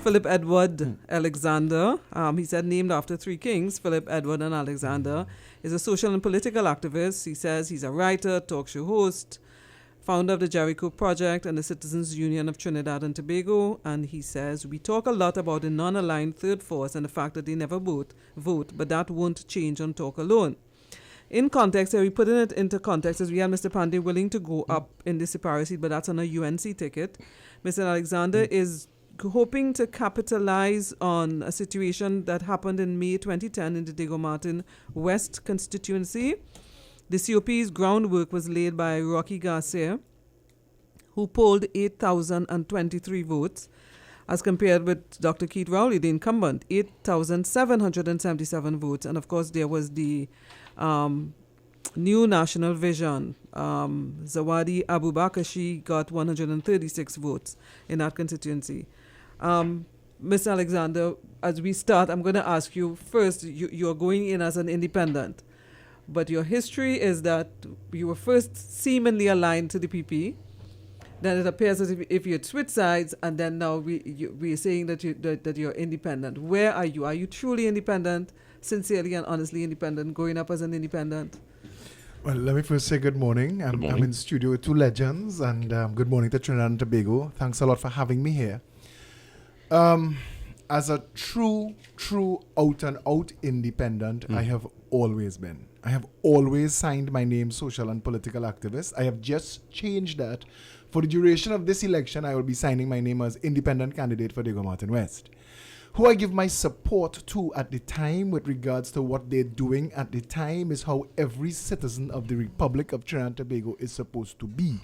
Philip Edward Alexander, he said, named after three kings, Philip, Edward, and Alexander, is a social and political activist. He says he's a writer, talk show host, founder of the Jericho Project and the Citizens Union of Trinidad and Tobago. And he says, we talk a lot about the non-aligned third force and the fact that they never vote, but that won't change on talk alone. In context, we putting it into context, as we had Mr. Pandey willing to go up in the separate seat, but that's on a UNC ticket. Mr. Alexander is hoping to capitalize on a situation that happened in May 2010 in the Diego Martin West constituency. The COP's groundwork was laid by Rocky Garcia, who polled 8,023 votes, as compared with Dr. Keith Rowley, the incumbent, 8,777 votes. And of course, there was the New National Vision. Zawadi Abubakar, she got 136 votes in that constituency. Ms. Alexander, as we start, I'm going to ask you first, you're going in as an independent, but your history is that you were first seemingly aligned to the PP. Then it appears as if you had switched sides, and then now we're saying that you're independent. Where are you? Are you truly independent, sincerely and honestly independent, going up as an independent? Well, let me first say good morning. I'm in studio with two legends, and good morning to Trinidad and Tobago. Thanks a lot for having me here. As a true out-and-out independent, I have always been. I have always signed my name social and political activist. I have just changed that. For the duration of this election, I will be signing my name as independent candidate for Diego Martin West. Who I give my support to at the time with regards to what they're doing at the time is how every citizen of the Republic of Trinidad and Tobago is supposed to be.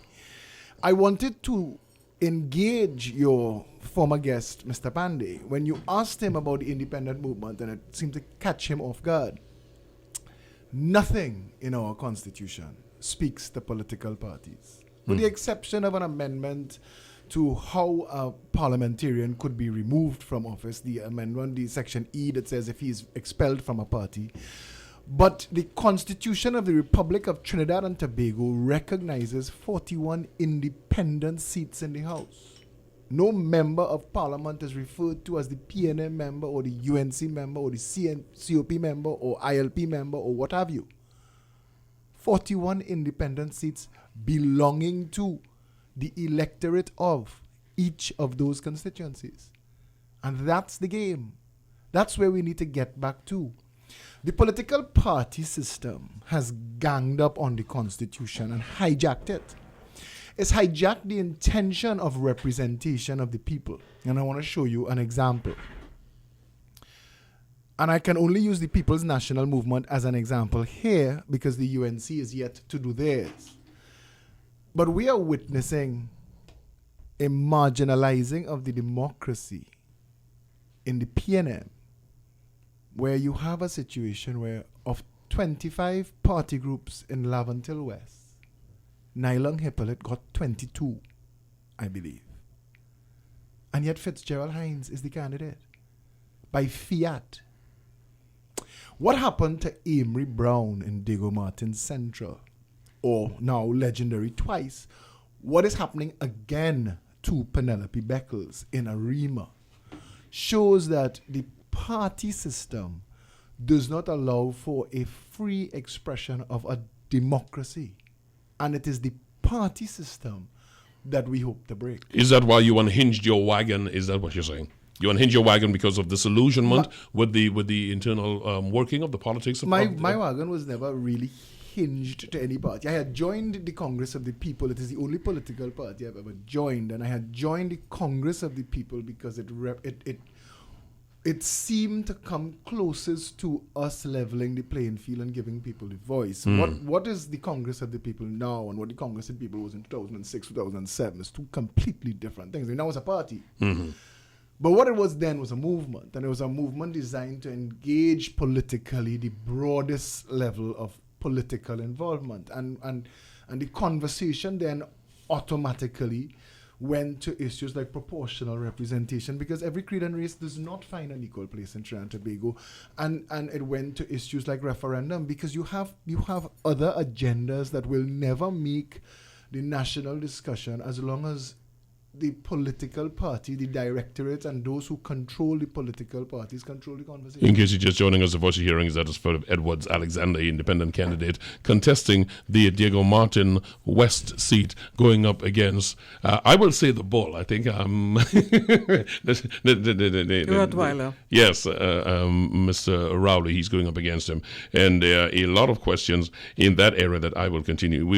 I wanted to engage your former guest, Mr. Pandey, when you asked him about the independent movement, and it seemed to catch him off guard. Nothing in our constitution speaks to political parties, with the exception of an amendment to how a parliamentarian could be removed from office, the amendment, the section E that says if he is expelled from a party. But the Constitution of the Republic of Trinidad and Tobago recognizes 41 independent seats in the House. No member of Parliament is referred to as the PNM member or the UNC member or the COP member or ILP member or what have you. 41 independent seats belonging to the electorate of each of those constituencies. And that's the game. That's where we need to get back to. The political party system has ganged up on the Constitution and hijacked it. It's hijacked the intention of representation of the people. And I want to show you an example. And I can only use the People's National Movement as an example here because the UNC is yet to do theirs. But we are witnessing a marginalizing of the democracy in the PNM, where you have a situation where of 25 party groups in Laventille West, Nylon Hippolyte got 22, I believe. And yet Fitzgerald Hines is the candidate by fiat. What happened to Amory Brown in Diego Martin Central, or now legendary twice? What is happening again to Penelope Beckles in Arima shows that the party system does not allow for a free expression of a democracy. And it is the party system that we hope to break. Is that why you unhinged your wagon? Is that what you're saying? You unhinged your wagon because of disillusionment with the internal working of the politics of my wagon was never really hinged to any party. I had joined the Congress of the People. It is the only political party I've ever joined, and I had joined the Congress of the People because it seemed to come closest to us leveling the playing field and giving people the voice. What is the Congress of the People now and what the Congress of the People was in 2006, 2007 is two completely different things. I mean, now it's a party. But what it was then was a movement, and it was a movement designed to engage politically the broadest level of political involvement. And the conversation then automatically went to issues like proportional representation, because every creed and race does not find an equal place in Trinidad and Tobago, and it went to issues like referendum, because you have other agendas that will never make the national discussion as long as the political party, the directorate, and those who control the political parties control the conversation. In case you're just joining us, the voice you're hearing is that of Phillip Edwards Alexander, independent candidate, contesting the Diego Martin West seat, going up against, I will say the bull, I think. Rottweiler. Yes, Mr. Rowley, he's going up against him. And there are a lot of questions in that area that we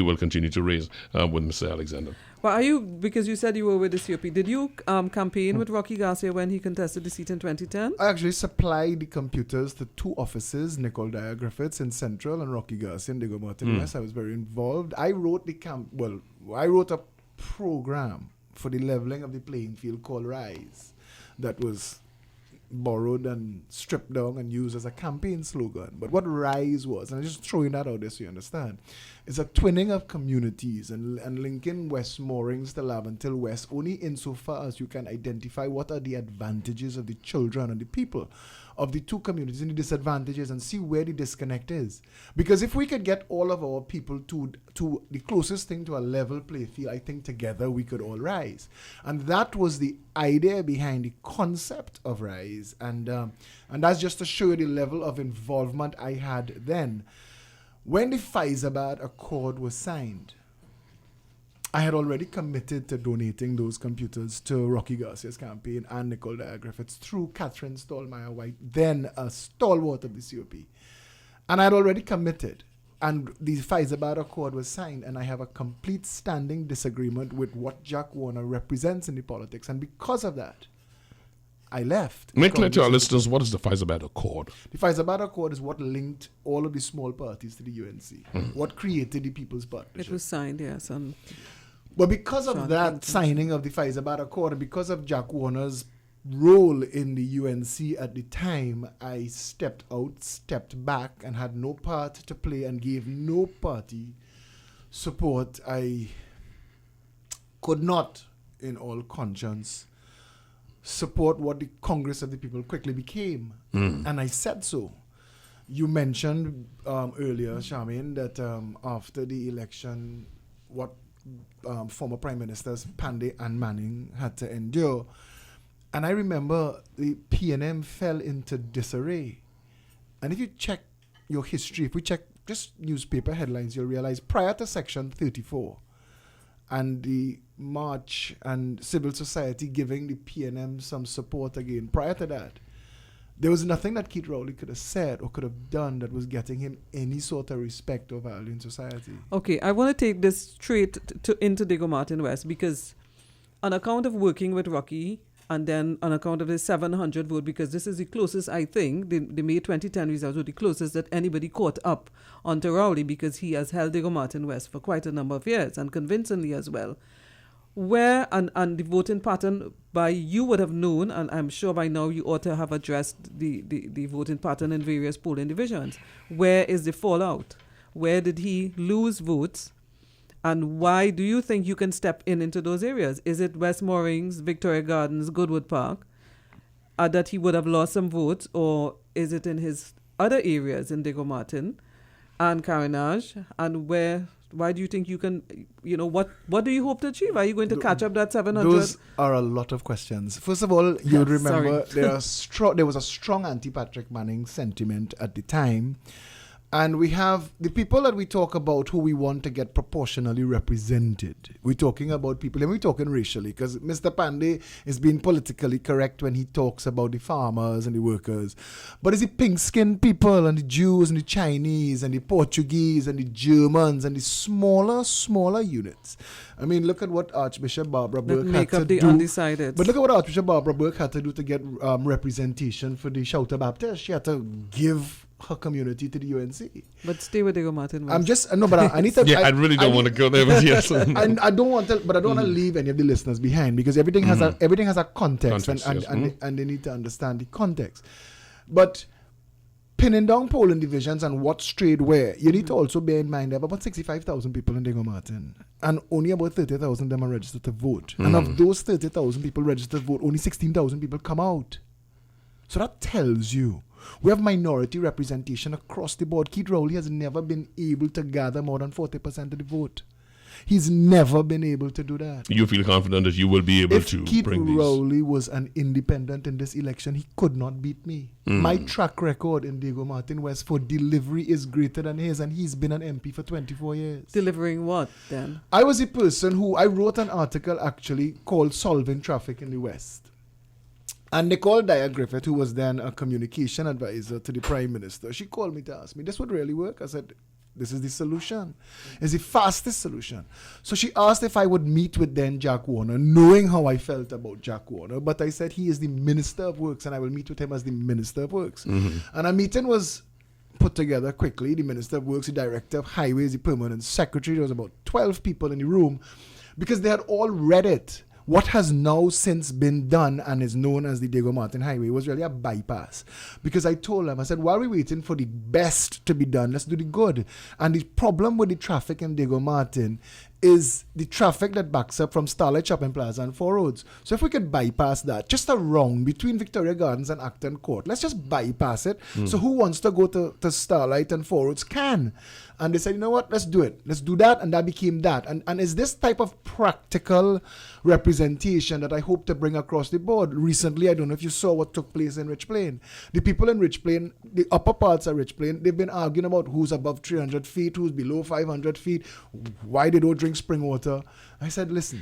will continue to raise with Mr. Alexander. Well, because you said you were with the COP, did you campaign with Rocky Garcia when he contested the seat in 2010? I actually supplied the computers to two offices, Nicole Dyer Griffiths in Central and Rocky Garcia in Diego Martin West. I was very involved. I wrote I wrote a program for the leveling of the playing field called RISE that was borrowed and stripped down and used as a campaign slogan. But what RISE was, and I'm just throwing that out there so you understand, is a twinning of communities and linking West Moorings to Laventille West only insofar as you can identify what are the advantages of the children and the people of the two communities and the disadvantages, and see where the disconnect is. Because if we could get all of our people to the closest thing to a level play field, I think together we could all rise. And that was the idea behind the concept of RISE. And that's just to show you the level of involvement I had then. When the Faizabad Accord was signed, I had already committed to donating those computers to Rocky Garcia's campaign and Nicole Dyer Griffiths through Catherine Stallmeyer White, then a stalwart of the COP. And I had already committed. And the Faizabad Accord was signed, and I have a complete standing disagreement with what Jack Warner represents in the politics. And because of that, I left. Make clear to our listeners, what is the Faizabad Accord? The Faizabad Accord is what linked all of the small parties to the UNC, what created the People's Partnership. It was signed, yes. But because of that signing of the Faizabad Accord, and because of Jack Warner's role in the UNC at the time, I stepped back, and had no part to play and gave no party support. I could not, in all conscience, support what the Congress of the People quickly became. And I said so. You mentioned earlier, Sharmain, that after the election, what former Prime Ministers Pandey and Manning had to endure. And I remember the PNM fell into disarray. And if you check your history, if we check just newspaper headlines, you'll realize prior to Section 34 and the march and civil society giving the PNM some support again, prior to that, there was nothing that Keith Rowley could have said or could have done that was getting him any sort of respect or value in society. Okay, I want to take this straight into Diego Martin West, because on account of working with Rocky, and then on account of the 700 vote, because this is the closest, I think, the May 2010 results were the closest that anybody caught up onto Rowley, because he has held Diego Martin West for quite a number of years, and convincingly as well. Where, and the voting pattern, by you would have known, and I'm sure by now you ought to have addressed the voting pattern in various polling divisions. Where is the fallout? Where did he lose votes? And why do you think you can step into those areas? Is it West Moorings, Victoria Gardens, Goodwood Park, that he would have lost some votes? Or is it in his other areas in Diego Martin and Carenage? And why do you think you can, what do you hope to achieve? Are you going to catch up that 700? Those are a lot of questions. First of all, you'd remember there was a strong anti-Patrick Manning sentiment at the time. And we have the people that we talk about who we want to get proportionally represented. We're talking about people, and we're talking racially, because Mr. Pandey is being politically correct when he talks about the farmers and the workers. But it's the pink-skinned people and the Jews and the Chinese and the Portuguese and the Germans and the smaller units. I mean, look at what Archbishop Barbara Burke had to do. Undecided. But look at what Archbishop Barbara Burke had to do to get representation for the Shouta Baptist. She had to give her community to the UNC. But stay with Diego Martin West. I'm just but I need to. Yeah, I really don't want to go there, but yes. I don't want to, but I don't want to leave any of the listeners behind, because everything has a context, and they need to understand the context. But pinning down polling divisions and what strayed where, you need to also bear in mind there are about 65,000 people in Diego Martin, and only about 30,000 of them are registered to vote. And of those 30,000 people registered to vote, only 16,000 people come out. So that tells you we have minority representation across the board. Keith Rowley has never been able to gather more than 40% of the vote. He's never been able to do that. You feel confident that you will be able to Keith bring these? If Keith Rowley was an independent in this election, he could not beat me. My track record in Diego Martin West for delivery is greater than his, and he's been an MP for 24 years. Delivering what then? I was a person who, I wrote an article actually called Solving Traffic in the West. And Nicole Dyer Griffith, who was then a communication advisor to the Prime Minister, she called me to ask me, this would really work? I said, this is the solution. It's the fastest solution. So she asked if I would meet with then Jack Warner, knowing how I felt about Jack Warner. But I said he is the Minister of Works, and I will meet with him as the Minister of Works. And a meeting was put together quickly. The Minister of Works, the Director of Highways, the Permanent Secretary. There was about 12 people in the room because they had all read it. What has now since been done and is known as the Diego Martin Highway was really a bypass. Because I told them, I said, while we're waiting for the best to be done, let's do the good. And the problem with the traffic in Diego Martin is the traffic that backs up from Starlight Shopping Plaza and Four Roads. So if we could bypass that, just around between Victoria Gardens and Acton Court, let's just bypass it. So who wants to go to Starlight and Four Roads can. And they said, you know what, let's do it. Let's do that. And that became that. And it's this type of practical representation that I hope to bring across the board. Recently, I don't know if you saw what took place in Rich Plain. The people in Rich Plain, the upper parts of Rich Plain, they've been arguing about who's above 300 feet, who's below 500 feet, why they don't drink spring water. I said, listen,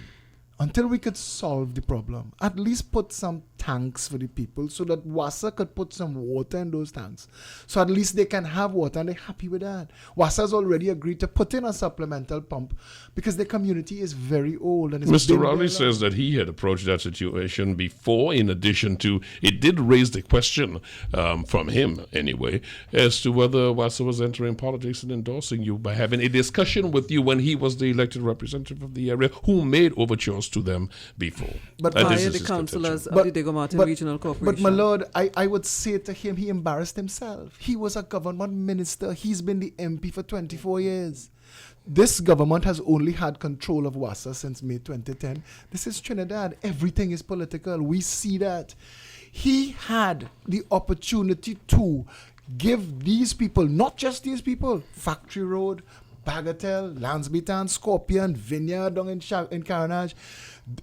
until we could solve the problem, at least put some tanks for the people so that WASA could put some water in those tanks. So at least they can have water and they're happy with that. WASA has already agreed to put in a supplemental pump because the community is very old. And Mr. Rowley says that he had approached that situation before, in addition to, it did raise the question, from him anyway, as to whether WASA was entering politics and endorsing you by having a discussion with you when he was the elected representative of the area who made overtures to them before. But Via the councillors of the Diego Martin Regional Corporation. But my lord, I would say to him, he embarrassed himself. He was a government minister. He's been the MP for 24 years. This government has only had control of WASA since May 2010. This is Trinidad. Everything is political. We see that. He had the opportunity to give these people, not just these people, Factory Road, Bagatelle, Lansbytown, Scorpion, Vineyard down in Carnage,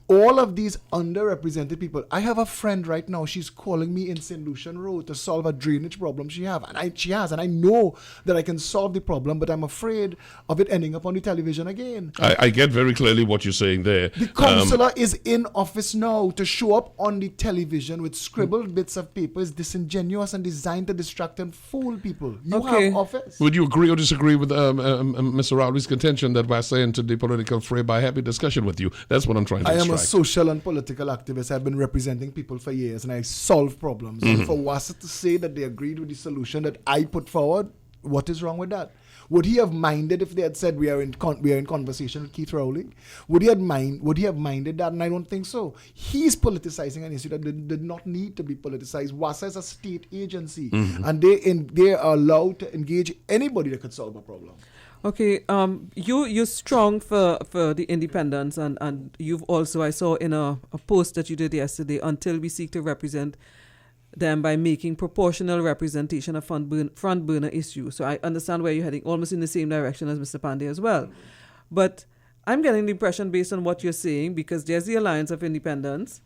all of these underrepresented people. I have a friend right now, she's calling me in St. Lucian Road to solve a drainage problem she has, and I know that I can solve the problem, but I'm afraid of it ending up on the television again. I get very clearly what you're saying there. The councillor is in office now. To show up on the television with scribbled bits of paper is disingenuous and designed to distract and fool people. You have office. Would you agree or disagree with Mr. Rowley's contention that we're saying to the political fray by having discussion with you? That's what I'm trying to I am a social and political activist. I've been representing people for years and I solve problems. And for WASA to say that they agreed with the solution that I put forward, what is wrong with that? Would he have minded if they had said we are in conversation with Keith Rowley? Would he have minded that? And I don't think so. He's politicizing an issue that did not need to be politicized. WASA is a state agency, and they are allowed to engage anybody that could solve a problem. Okay, you're strong for the independence, and you've also, I saw in a post that you did yesterday, until we seek to represent them by making proportional representation of front burner issues. So I understand where you're heading, almost in the same direction as Mr. Pandey as well. But I'm getting the impression based on what you're saying, because there's the Alliance of Independence,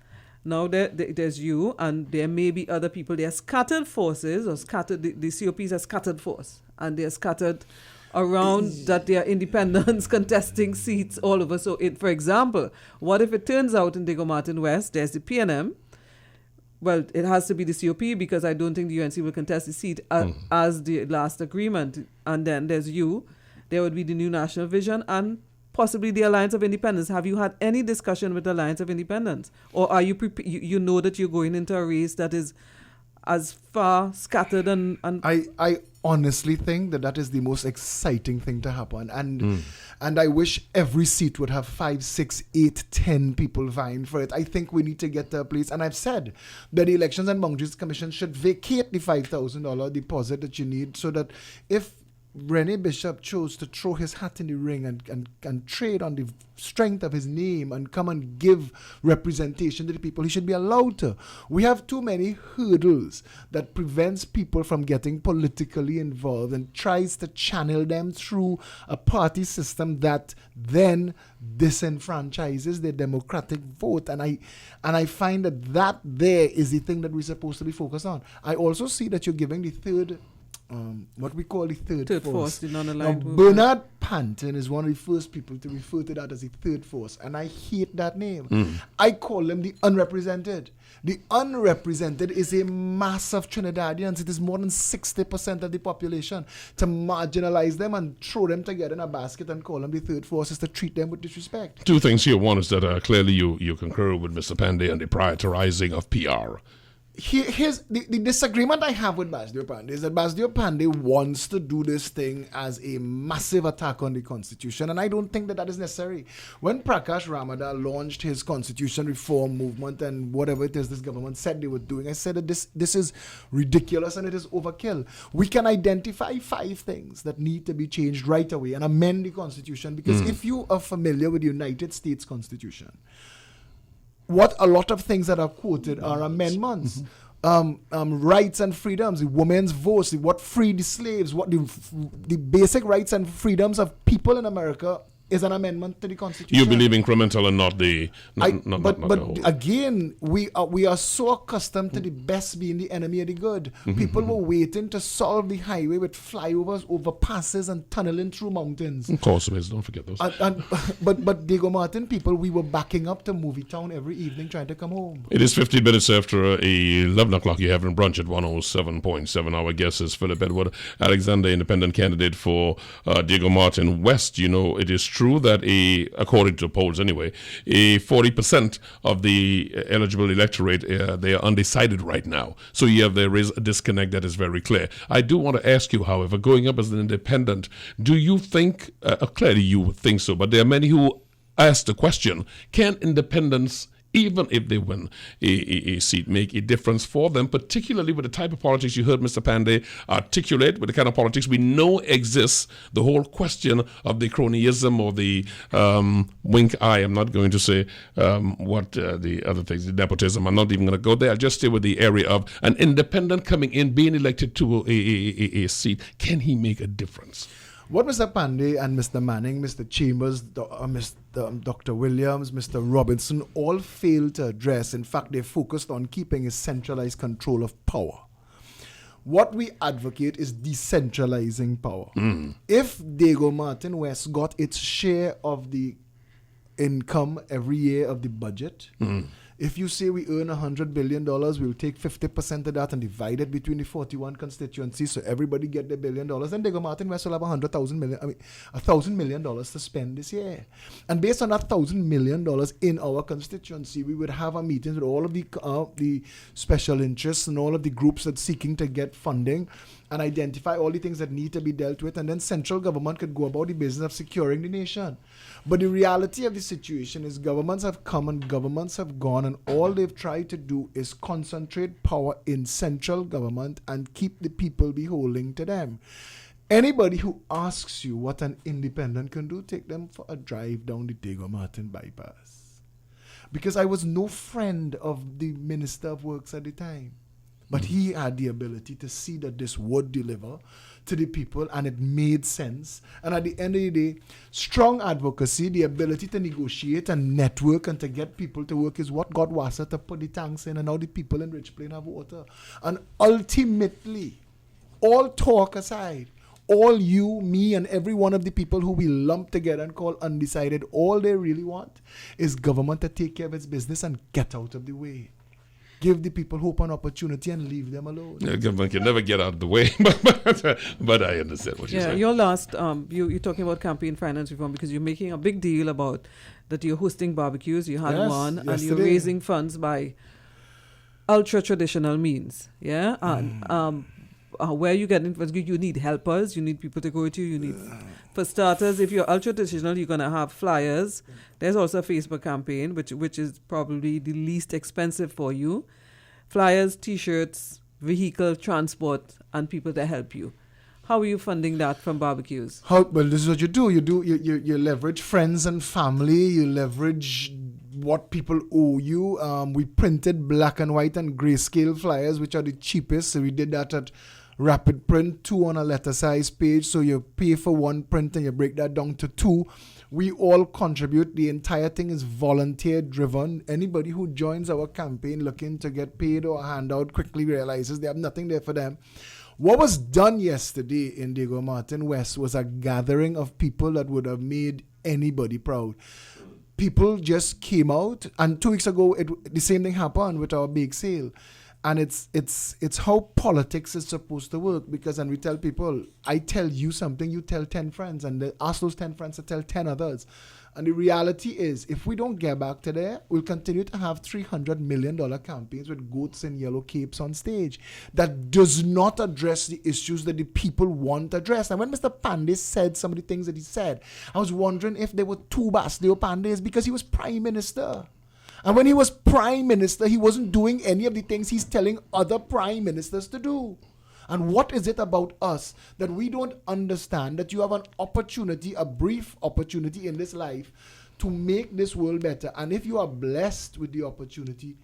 now there's you, and there may be other people. They're scattered forces, or scattered, the COPs are scattered force, and they're scattered around that they are independents contesting seats all over. So, for example, what if it turns out in Diego Martin West, there's the PNM, well, it has to be the COP because I don't think the UNC will contest the seat as the last agreement. And then there's you, there would be the New National Vision and possibly the Alliance of Independence. Have you had any discussion with the Alliance of Independence? Or are you you know that you're going into a race that is as far scattered and honestly think that is the most exciting thing to happen. And I wish every seat would have 5, 6, 8, 10 people vying for it. I think we need to get to a place, and I've said that the Elections and Boundaries Commission should vacate the $5,000 deposit that you need, so that if Rennie Bishop chose to throw his hat in the ring and trade on the strength of his name and come and give representation to the people, he should be allowed to. We have too many hurdles that prevents people from getting politically involved and tries to channel them through a party system that then disenfranchises the democratic vote. And I find that there is the thing that we're supposed to be focused on. I also see that you're giving the third what we call the third force. The non-aligned movement. Bernard Panton is one of the first people to refer to that as the third force, and I hate that name. I call them the unrepresented. The unrepresented is a mass of Trinidadians. It is more than 60% of the population. To marginalize them and throw them together in a basket and call them the third force is to treat them with disrespect. Two things here. One is that clearly you concur with Mr. Pandey on the prioritizing of PR. Here's the disagreement I have with Basdio Pandey is that Basdio Pandey wants to do this thing as a massive attack on the Constitution, and I don't think that is necessary. When Prakash Ramada launched his Constitution reform movement and whatever it is this government said they were doing, I said that this is ridiculous and it is overkill. We can identify 5 things that need to be changed right away and amend the Constitution, because if you are familiar with the United States Constitution, what a lot of things that are quoted are amendments. Rights and freedoms, the women's vote, what freed the slaves, what the basic rights and freedoms of people in America is an amendment to the Constitution. You believe incremental and not the but the whole. Again, we are so accustomed to the best being the enemy of the good. People were waiting to solve the highway with flyovers, overpasses, and tunneling through mountains. Of course, don't forget those. But Diego Martin people, we were backing up to Movie Town every evening trying to come home. It is 50 minutes after 11 o'clock. You have in Brunch at 107.7. Our guest is Phillip Edward Alexander, independent candidate for Diego Martin West. You know, it is true that according to polls anyway, 40% of the eligible electorate, they are undecided right now. So there is a disconnect that is very clear. I do want to ask you, however, going up as an independent, do you think, clearly you would think so, but there are many who ask the question, can independents, even if they win a seat, make a difference for them, particularly with the type of politics you heard Mr. Pandey articulate, with the kind of politics we know exists, the whole question of the cronyism or the wink eye. I'm not going to say what the other things, the nepotism. I'm not even going to go there. I'll just stay with the area of an independent coming in, being elected to a seat. Can he make a difference? What Mr. Pandey and Mr. Manning, Mr. Chambers, Dr. Williams, Mr. Robinson all failed to address, in fact, they focused on keeping a centralized control of power. What we advocate is decentralizing power. If Diego Martin West got its share of the income every year of the budget, if you say we earn $100 billion, we'll take 50% of that and divide it between the 41 constituencies, so everybody get their $1 billion. Then Diego Martin West will have $1,000 million to spend this year. And based on that $1,000 million in our constituency, we would have a meeting with all of the special interests and all of the groups that seeking to get funding, and identify all the things that need to be dealt with, and then central government could go about the business of securing the nation. But the reality of the situation is governments have come and governments have gone, and all they've tried to do is concentrate power in central government and keep the people beholden to them. Anybody who asks you what an independent can do, take them for a drive down the Diego Martin bypass. Because I was no friend of the Minister of Works at the time. But he had the ability to see that this would deliver to the people, and it made sense. And at the end of the day, strong advocacy, the ability to negotiate and network and to get people to work is what got Wassa to put the tanks in, and now the people in Rich Plain have water. And ultimately, all talk aside, all you, me, and every one of the people who we lump together and call undecided, all they really want is government to take care of its business and get out of the way. Give the people hope and opportunity and leave them alone. Yeah, government can never get out of the way, but I understand what you're saying. Your last, you're talking about campaign finance reform because you're making a big deal about that you're hosting barbecues. You had one, and you're raising funds by ultra-traditional means. Yeah? And where you get in, you need helpers, you need people to go with you, you need, for starters, if you're ultra traditional, you're going to have flyers. There's also a Facebook campaign, which is probably the least expensive for you. Flyers, T-shirts, vehicle, transport, and people to help you. How are you funding that from barbecues? Well, this is what you do. You leverage friends and family. You leverage what people owe you. We printed black and white and grayscale flyers, which are the cheapest. So we did that at Rapid Print, 2 on a letter size page. So you pay for 1 print and you break that down to 2. We all contribute. The entire thing is volunteer driven. Anybody who joins our campaign looking to get paid or a handout quickly realizes they have nothing there for them. What was done yesterday in Diego Martin West was a gathering of people that would have made anybody proud. People just came out, and 2 weeks ago, the same thing happened with our bake sale. And it's how politics is supposed to work, because, and we tell people, I tell you something, you tell 10 friends, and they ask those 10 friends to tell 10 others. And the reality is, if we don't get back to there, we'll continue to have $300 million campaigns with goats and yellow capes on stage that does not address the issues that the people want addressed. And when Mr. Pandey said some of the things that he said, I was wondering if there were 2 Basilio Pandays, because he was prime minister. And when he was prime minister, he wasn't doing any of the things he's telling other prime ministers to do. And what is it about us that we don't understand that you have an opportunity, a brief opportunity in this life to make this world better? And if you are blessed with the opportunity,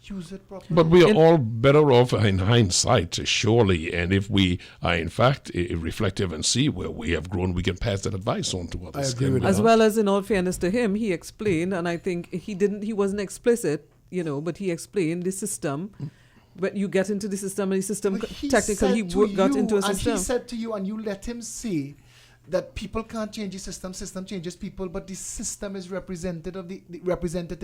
use it properly. But we are all better off in hindsight, surely. And if we are, in fact, reflective and see where we have grown, we can pass that advice on to others. I agree with that. As well as, in all fairness to him, he explained, and I think he wasn't explicit, but he explained the system. But you get into the system, and the system, technically, he got into a system. And he said to you, and you let him say that people can't change the system changes people, but the system is representative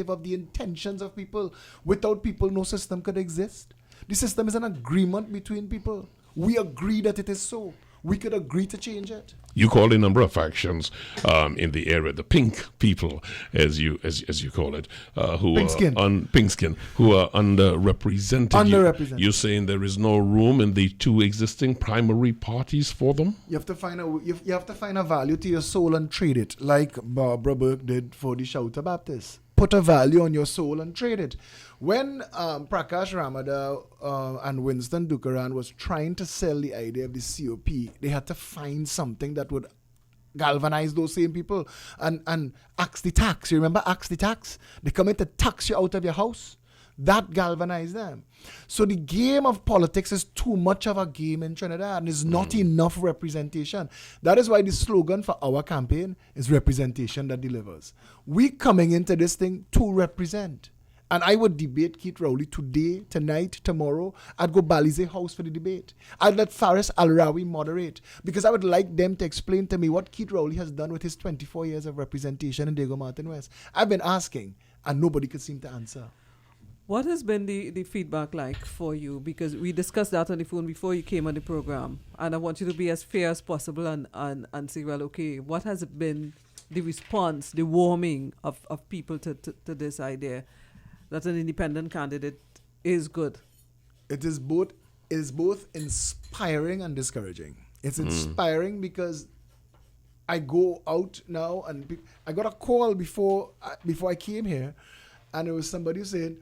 of the intentions of people. Without people, no system could exist. The system is an agreement between people. We agree that it is so. We could agree to change it. You call a number of factions in the area, the pink people, as you call it, who pink skin. are pink skin, who are underrepresented. You're saying there is no room in the 2 existing primary parties for them? You have to find a value to your soul and trade it, like Barbara Burke did for the Shouter Baptists. Put a value on your soul and trade it. When Prakash Ramadar and Winston Dukaran was trying to sell the idea of the COP, they had to find something that would galvanize those same people and axe the tax. You remember axe the tax? They come in to tax you out of your house. That galvanized them. So the game of politics is too much of a game in Trinidad, and there's not enough representation. That is why the slogan for our campaign is representation that delivers. We coming into this thing to represent. And I would debate Keith Rowley today, tonight, tomorrow. I'd go Balize House for the debate. I'd let Faris Al-Rawi moderate, because I would like them to explain to me what Keith Rowley has done with his 24 years of representation in Diego Martin West. I've been asking, and nobody could seem to answer. What has been the feedback like for you? Because we discussed that on the phone before you came on the program. And I want you to be as fair as possible and say, well, okay, what has been the response, the warming of people to this idea that an independent candidate is good? It is both inspiring and discouraging. It's inspiring because I go out now, and I got a call before I came here, and there was somebody saying,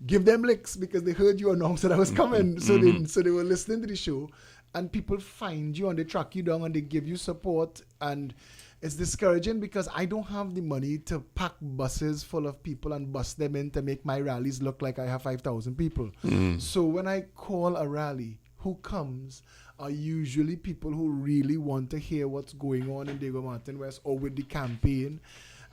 give them licks, because they heard you announce that I was coming. So they were listening to the show, and people find you and they track you down and they give you support. And it's discouraging because I don't have the money to pack buses full of people and bus them in to make my rallies look like I have 5,000 people. So when I call a rally, who comes are usually people who really want to hear what's going on in Diego Martin West or with the campaign.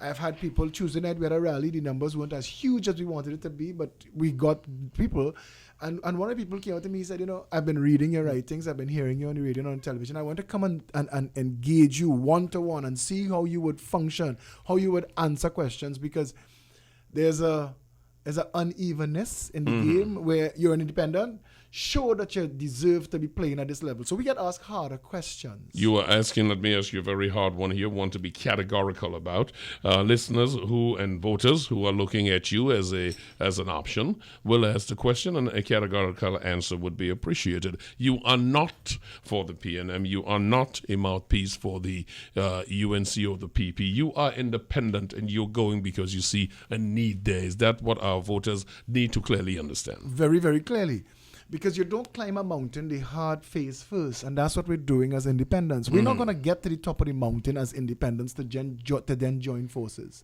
I've had people Tuesday night we had a rally. The numbers weren't as huge as we wanted it to be, but we got people. And one of the people came out to me and said, I've been reading your writings, I've been hearing you on the radio and on television. I want to come and engage you one-to-one and see how you would function, how you would answer questions, because there's an unevenness in the game where you're an independent. show that you deserve to be playing at this level. So we get asked harder questions. You are asking, let me ask you a very hard one here, one to be categorical about. Listeners and voters who are looking at you as an option will ask the question, and a categorical answer would be appreciated. You are not for the PNM. You are not a mouthpiece for the UNC or the PP. You are independent, and you're going because you see a need there. Is that what our voters need to clearly understand? Very, very clearly. Because you don't climb a mountain the hard face first, and that's what we're doing as independents. We're not going to get to the top of the mountain as independents to then join forces.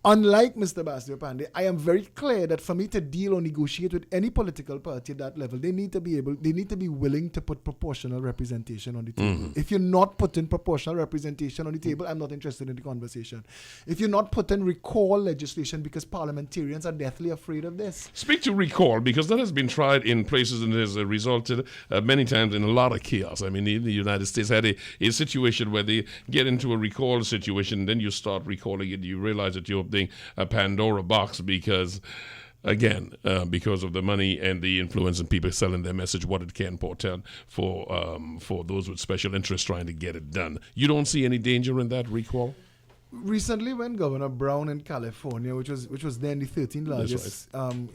Unlike Mr. Basdio Pandey, I am very clear that for me to deal or negotiate with any political party at that level, they need to be willing to put proportional representation on the table. If you're not putting proportional representation on the table, I'm not interested in the conversation. If you're not putting recall legislation, because parliamentarians are deathly afraid of this. Speak to recall, because that has been tried in places and has resulted many times in a lot of chaos. I mean, the United States had a situation where they get into a recall situation, then you start recalling it, you realize that you're opening a Pandora box because, again, because of the money and the influence and people selling their message, what it can portend for those with special interest trying to get it done. You don't see any danger in that recall? Recently, when Governor Brown in California, which was then the 13th largest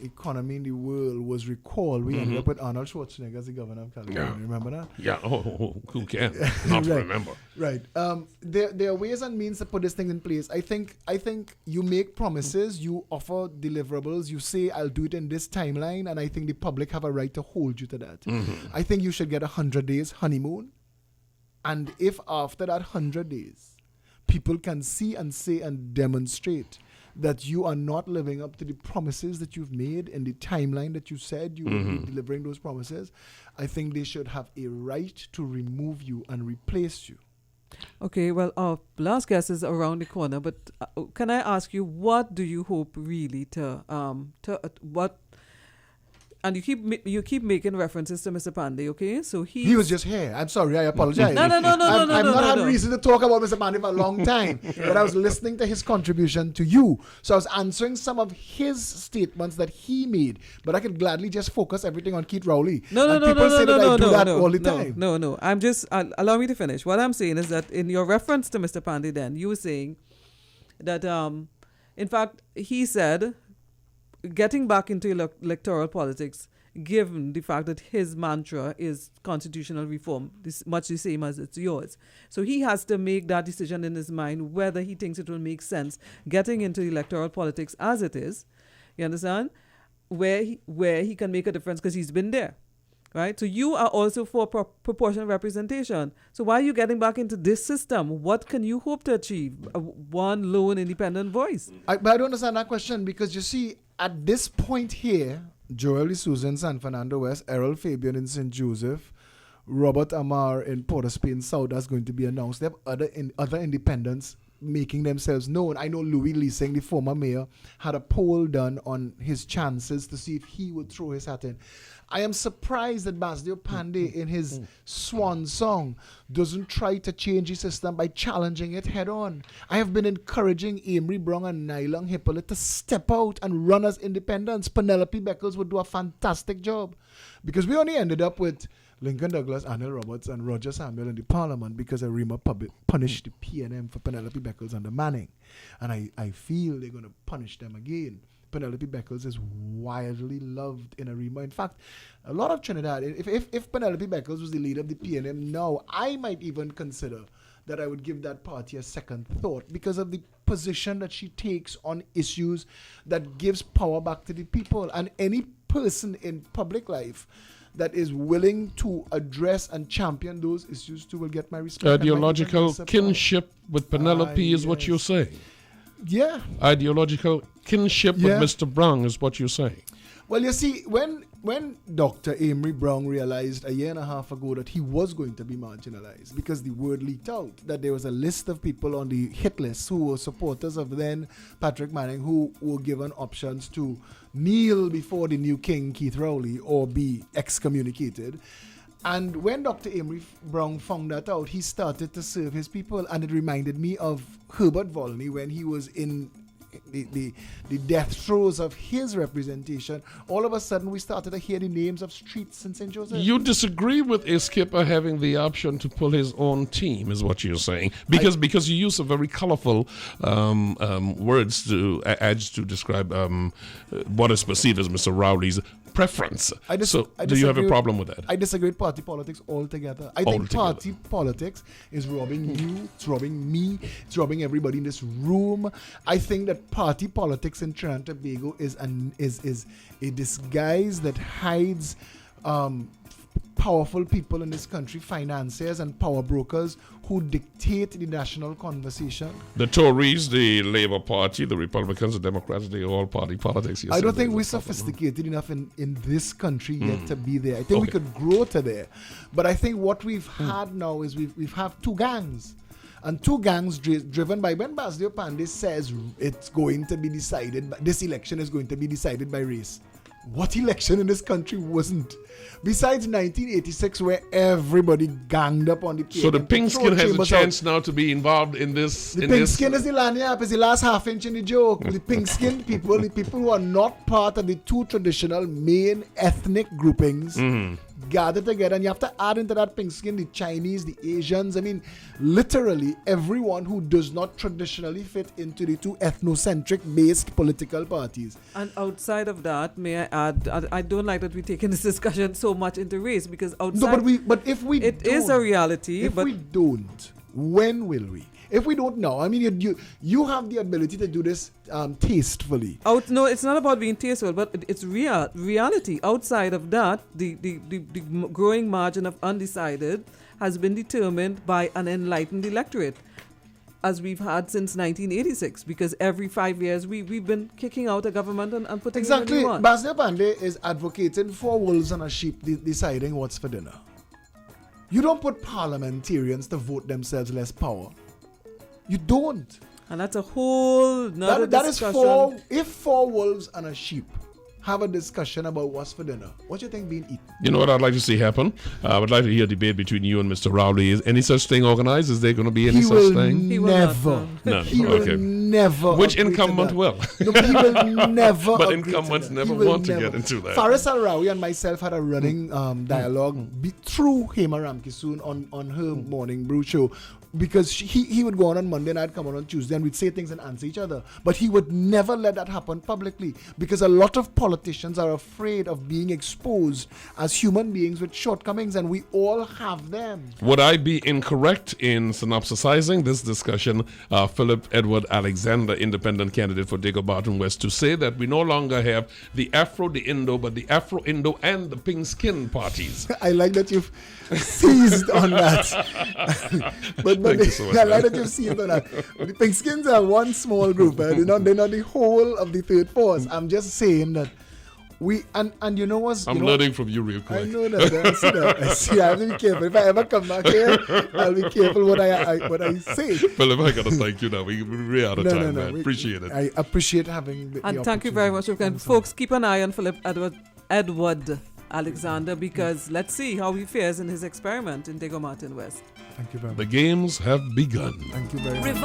economy in the world, was recalled, we ended up with Arnold Schwarzenegger as the governor of California. Remember that? Yeah. Who can not remember? Right. There are ways and means to put this thing in place. I think you make promises, you offer deliverables, you say I'll do it in this timeline, and I think the public have a right to hold you to that. I think you should get 100 days honeymoon, and if after that 100 days people can see and say and demonstrate that you are not living up to the promises that you've made in the timeline that you said you would be delivering those promises, I think they should have a right to remove you and replace you. Okay, well, our last guest is around the corner, but can I ask you, what do you hope really what? And you keep making references to Mr. Pandey, okay? So he was just here. I'm sorry, I apologize. No. I've not had reason to talk about Mr. Pandey for a long time, but I was listening to his contribution to you. So I was answering some of his statements that he made, but I could gladly just focus everything on Keith Rowley. No. All the time. No. I'm just, allow me to finish. What I'm saying is that in your reference to Mr. Pandey then, you were saying that, in fact, he said, getting back into electoral politics, given the fact that his mantra is constitutional reform, much the same as it's yours. So he has to make that decision in his mind whether he thinks it will make sense getting into electoral politics as it is, you understand, where he can make a difference because he's been there. Right? So you are also for proportional representation. So why are you getting back into this system? What can you hope to achieve? One lone independent voice. But I don't understand that question, because you see, at this point here, Joel D'Souza in San Fernando West, Errol Fabian in St. Joseph, Robert Amar in Port of Spain South, that's going to be announced. They have other independents making themselves known. I know Louis Leasing, the former mayor, had a poll done on his chances to see if he would throw his hat in. I am surprised that Basdio Pandey, in his swan song, doesn't try to change the system by challenging it head on. I have been encouraging Amory Brown and Nylon Hippolyte to step out and run as independents. Penelope Beckles would do a fantastic job, because we only ended up with Lincoln Douglas, Anil Roberts, and Roger Samuel in the parliament because Arima punished the PNM for Penelope Beckles and the Manning. And I feel they're going to punish them again. Penelope Beckles is wildly loved in Arima. In fact, a lot of Trinidad, if Penelope Beckles was the leader of the PNM now, I might even consider that I would give that party a second thought, because of the position that she takes on issues that gives power back to the people. And any person in public life that is willing to address and champion those issues too will get my respect. Ideological kinship with Penelope is what you're saying. Yeah. Ideological kinship with Mr. Brown is what you're saying. Well, you see, when Dr. Amory Brown realized a year and a half ago that he was going to be marginalized, because the word leaked out that there was a list of people on the hit list who were supporters of then Patrick Manning, who were given options to kneel before the new king, Keith Rowley, or be excommunicated. And when Dr. Amory Brown found that out, he started to serve his people. And it reminded me of Herbert Volney when he was in the death throes of his representation, all of a sudden we started to hear the names of streets in St. Joseph. You disagree with a skipper having the option to pull his own team, is what you're saying, because you use a very colorful words to adds to describe what is perceived as Mr. Rowley's preference. Do you have a problem with that? I disagree with party politics altogether. I think party politics is robbing you, it's robbing me, it's robbing everybody in this room. I think that party politics in Trinidad and Tobago is a disguise that hides powerful people in this country, financiers and power brokers who dictate the national conversation. The Tories, the Labour Party, the Republicans, the Democrats, they all party politics. I don't think we're sophisticated enough in this country yet to be there. I think we could grow to there. But I think what we've had now is we've have two gangs. And two gangs driven by, when Basil Pandey says it's going to be decided, this election is going to be decided by race. What election in this country wasn't? Besides 1986, where everybody ganged up on the So the pink skin has a chance now to be involved in this. The pink skin is the lanyard, is the last half inch in the joke. The pink skinned people, the people who are not part of the two traditional main ethnic groupings, gather together, and you have to add into that pink skin the Chinese, the Asians. I mean, literally everyone who does not traditionally fit into the two ethnocentric based political parties. And outside of that, may I add, I don't like that we're taking this discussion so much into race, because outside, but if we it don't, is a reality. If we don't, when will we? If we don't know, I mean, you have the ability to do this tastefully. No, it's not about being tasteful, but it's reality. Outside of that, the growing margin of undecided has been determined by an enlightened electorate, as we've had since 1986, because every 5 years we've been kicking out a government and putting in a new one. Basil Pandey is advocating for wolves and a sheep deciding what's for dinner. You don't put parliamentarians to vote themselves less power. You don't. And that's a whole nother that discussion. If four wolves and a sheep have a discussion about what's for dinner, what do you think being eaten? You know what I'd like to see happen? I would like to hear a debate between you and Mr. Rowley. Is any such thing organized? Is there going to be any such thing? He will never. Which incumbent will? No, but he will never. But incumbents never want to get into that. Faris Al-Rawi and myself had a running dialogue through Hema Ramkisoon on her morning brew show, because he would go on Monday and I'd come on Tuesday, and we'd say things and answer each other. But he would never let that happen publicly, because a lot of politicians are afraid of being exposed as human beings with shortcomings, and we all have them. Would I be incorrect in synopsisizing this discussion, Phillip Edward Alexander, independent candidate for Dago-Barton West, to say that we no longer have the Afro, the Indo, but the Afro-Indo and the pink skin parties? I like that you've seized on that. but Thank you so much, I like that you've seized on that. The pink skins are one small group. They're not the whole of the third force. I'm just saying that we and you know what's I'm learning from you real quick. I know that. I see. I have to be careful. If I ever come back here, I'll be careful what I say. Phillip, I gotta thank you now. We're out of time, man. Appreciate it. I appreciate having the And thank you very much. Folks, keep an eye on Phillip Edward Alexander, because let's see how he fares in his experiment in Dago-Barton West. Thank you very much. The games have begun. Thank you very much.